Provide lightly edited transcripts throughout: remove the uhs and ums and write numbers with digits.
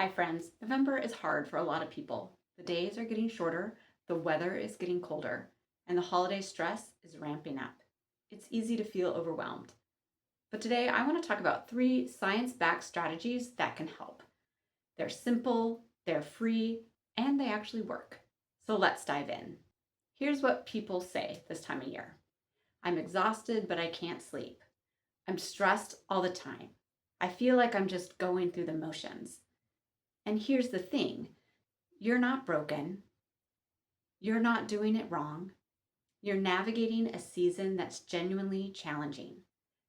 Hi, friends. November is hard for a lot of people. The days are getting shorter, the weather is getting colder, and the holiday stress is ramping up. It's easy to feel overwhelmed. But today I want to talk about three science backed strategies that can help. They're simple, they're free, and they actually work. So let's dive in. Here's what people say this time of year: I'm exhausted, but I can't sleep. I'm stressed all the time. I feel like I'm just going through the motions. And here's the thing: you're not broken. You're not doing it wrong. You're navigating a season that's genuinely challenging.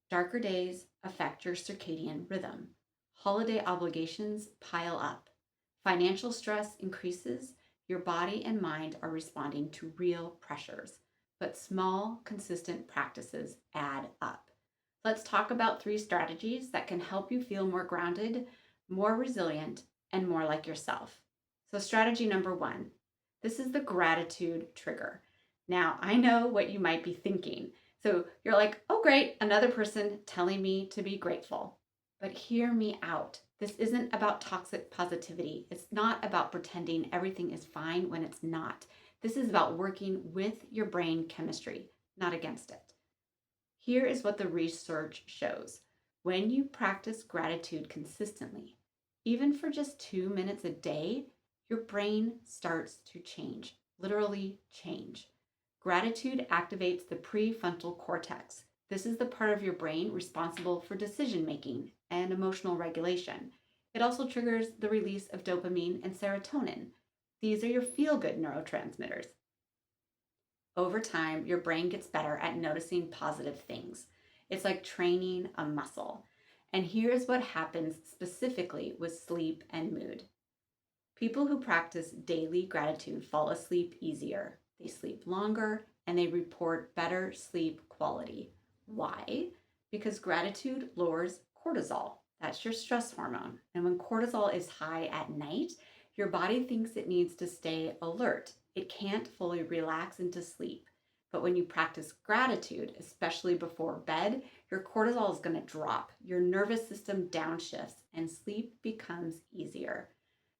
Darker days affect your circadian rhythm. Holiday obligations pile up. Financial stress increases. Your body and mind are responding to real pressures. But small, consistent practices add up. Let's talk about three strategies that can help you feel more grounded, more resilient, and more like yourself. So, strategy number one, this is the gratitude trigger. Now, I know what you might be thinking. So you're like, oh, great, another person telling me to be grateful. But hear me out. This isn't about toxic positivity. It's not about pretending everything is fine when it's not. This is about working with your brain chemistry, not against it. Here is what the research shows. When you practice gratitude consistently, even for just 2 minutes a day, your brain starts to change, literally change. Gratitude activates the prefrontal cortex. This is the part of your brain responsible for decision making and emotional regulation. It also triggers the release of dopamine and serotonin. These are your feel good neurotransmitters. Over time, your brain gets better at noticing positive things. It's like training a muscle. And here's what happens specifically with sleep and mood. People who practice daily gratitude fall asleep easier, they sleep longer, and they report better sleep quality. Why? Because gratitude lowers cortisol. That's your stress hormone. And when cortisol is high at night, your body thinks it needs to stay alert. It can't fully relax into sleep. But when you practice gratitude, especially before bed, your cortisol is going to drop, your nervous system downshifts, and sleep becomes easier.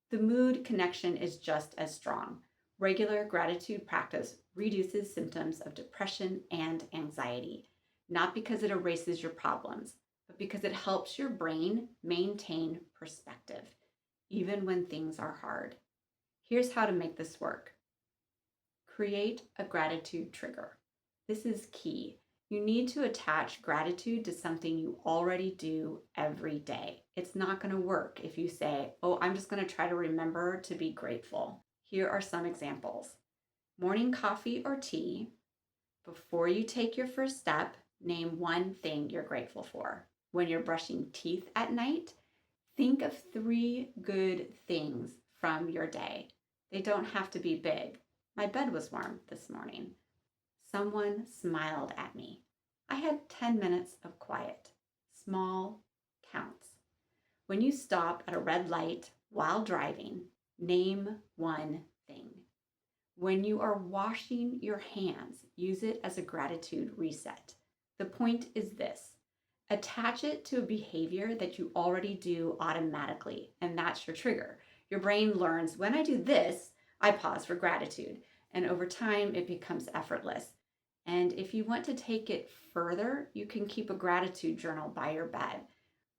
The mood connection is just as strong. Regular gratitude practice reduces symptoms of depression and anxiety, not because it erases your problems, but because it helps your brain maintain perspective, even when things are hard. Here's how to make this work. Create a gratitude trigger. This is key. You need to attach gratitude to something you already do every day. It's not going to work if you say, oh, I'm just going to try to remember to be grateful. Here are some examples. Morning coffee or tea. Before you take your first step, name one thing you're grateful for. When you're brushing teeth at night, think of three good things from your day. They don't have to be big. My bed was warm this morning. Someone smiled at me. I had 10 minutes of quiet. Small counts. When you stop at a red light while driving, name one thing. When you are washing your hands, use it as a gratitude reset. The point is this: attach it to a behavior that you already do automatically, and that's your trigger. Your brain learns, when I do this, I pause for gratitude, and over time it becomes effortless. And if you want to take it further, you can keep a gratitude journal by your bed.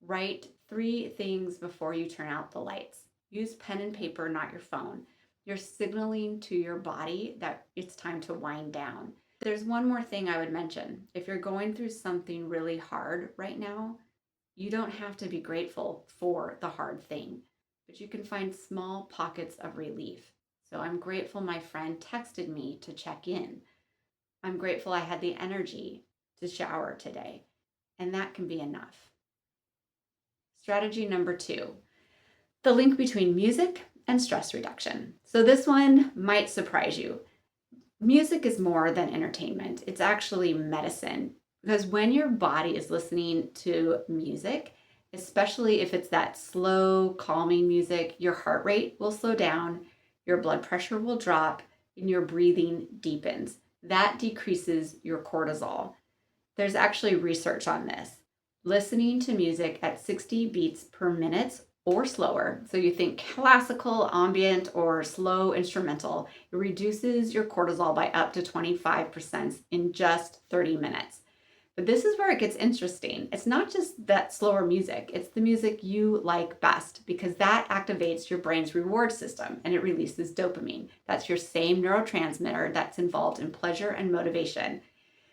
Write three things before you turn out the lights. Use pen and paper, not your phone. You're signaling to your body that it's time to wind down. There's one more thing I would mention. If you're going through something really hard right now, you don't have to be grateful for the hard thing, but you can find small pockets of relief. So I'm grateful my friend texted me to check in. I'm grateful I had the energy to shower today, and that can be enough. Strategy number two, the link between music and stress reduction. So this one might surprise you. Music is more than entertainment. It's actually medicine, because when your body is listening to music, especially if it's that slow, calming music, your heart rate will slow down, your blood pressure will drop, and your breathing deepens. That decreases your cortisol. There's actually research on this. Listening to music at 60 beats per minute or slower. So you think classical, ambient, or slow instrumental. It reduces your cortisol by up to 25% in just 30 minutes. But this is where it gets interesting. It's not just that slower music, it's the music you like best because that activates your brain's reward system and it releases dopamine. That's your same neurotransmitter that's involved in pleasure and motivation.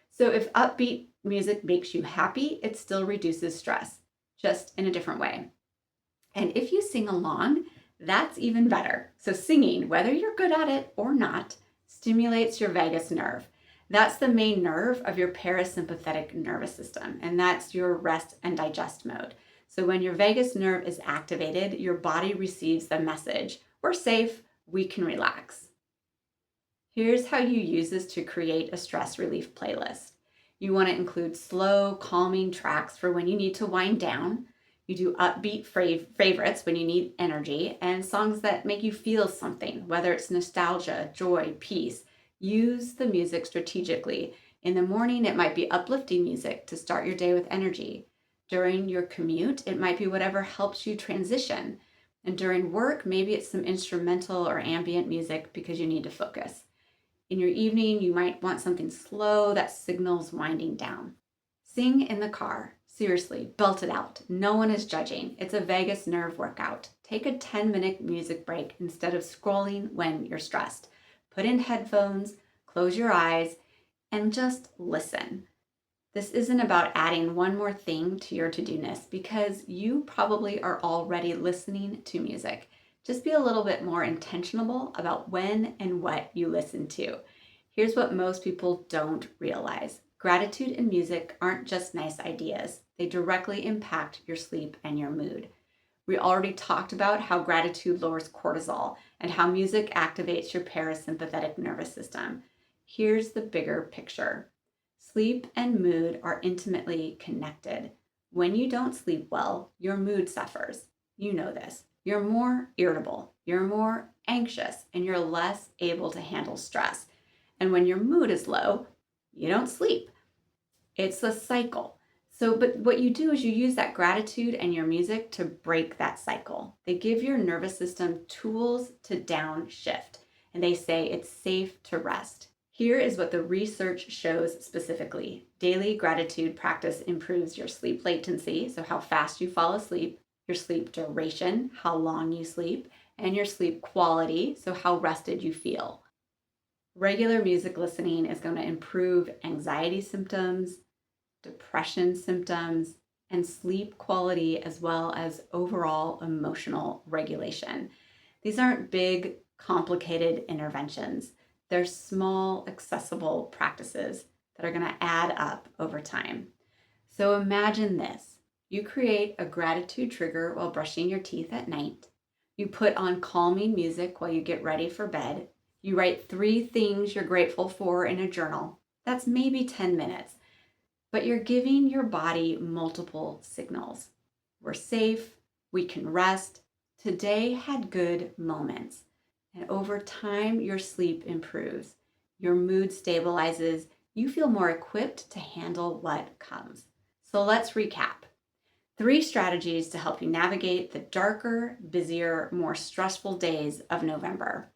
So if upbeat music makes you happy, it still reduces stress, just in a different way. And if you sing along, that's even better. So singing, whether you're good at it or not, stimulates your vagus nerve. That's the main nerve of your parasympathetic nervous system, and that's your rest and digest mode. So when your vagus nerve is activated, your body receives the message, we're safe, we can relax. Here's how you use this to create a stress relief playlist. You want to include slow, calming tracks for when you need to wind down. You do upbeat favorites when you need energy, and songs that make you feel something, whether it's nostalgia, joy, peace. Use the music strategically. In the morning, it might be uplifting music to start your day with energy. During your commute, it might be whatever helps you transition. And during work, maybe it's some instrumental or ambient music because you need to focus. In your evening, you might want something slow that signals winding down. Sing in the car. Seriously, belt it out. No one is judging. It's a vagus nerve workout. Take a 10-minute music break instead of scrolling when you're stressed. Put in headphones, close your eyes, and just listen. This isn't about adding one more thing to your to-do list because you probably are already listening to music. Just be a little bit more intentional about when and what you listen to. Here's what most people don't realize. Gratitude and music aren't just nice ideas. They directly impact your sleep and your mood. We already talked about how gratitude lowers cortisol and how music activates your parasympathetic nervous system. Here's the bigger picture. Sleep and mood are intimately connected. When you don't sleep well, your mood suffers. You know this. You're more irritable, you're more anxious, and you're less able to handle stress. And when your mood is low, you don't sleep. It's a cycle. But what you do is you use that gratitude and your music to break that cycle. They give your nervous system tools to downshift, and they say it's safe to rest. Here is what the research shows specifically. Daily gratitude practice improves your sleep latency, so how fast you fall asleep, your sleep duration, how long you sleep, and your sleep quality, so how rested you feel. Regular music listening is going to improve anxiety symptoms, depression symptoms, and sleep quality, as well as overall emotional regulation. These aren't big, complicated interventions. They're small, accessible practices that are going to add up over time. So imagine this. You create a gratitude trigger while brushing your teeth at night. You put on calming music while you get ready for bed. You write 3 things you're grateful for in a journal. That's maybe 10 minutes. But you're giving your body multiple signals. We're safe. We can rest. Today had good moments. And over time, your sleep improves. Your mood stabilizes. You feel more equipped to handle what comes. So let's recap. 3 strategies to help you navigate the darker, busier, more stressful days of November.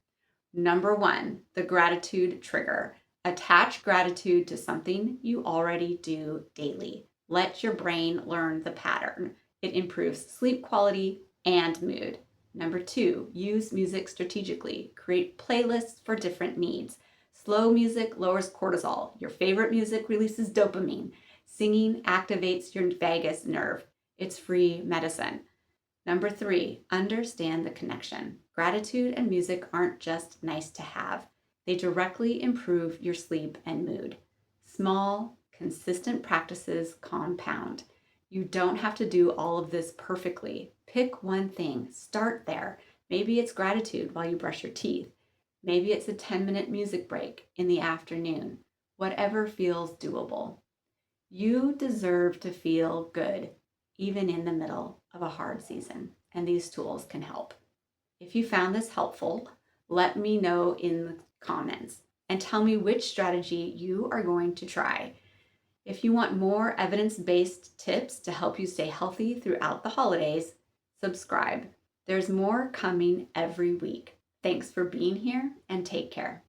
Number 1, the gratitude trigger. Attach gratitude to something you already do daily. Let your brain learn the pattern. It improves sleep quality and mood. Number 2, use music strategically. Create playlists for different needs. Slow music lowers cortisol. Your favorite music releases dopamine. Singing activates your vagus nerve. It's free medicine. Number 3, understand the connection. Gratitude and music aren't just nice to have. They directly improve your sleep and mood. Small, consistent practices compound. You don't have to do all of this perfectly. Pick one thing. Start there. Maybe it's gratitude while you brush your teeth. Maybe it's a 10-minute music break in the afternoon. Whatever feels doable. You deserve to feel good, even in the middle of a hard season, and these tools can help. If you found this helpful, let me know in the comments and tell me which strategy you are going to try. If you want more evidence-based tips to help you stay healthy throughout the holidays, subscribe. There's more coming every week. Thanks for being here and take care.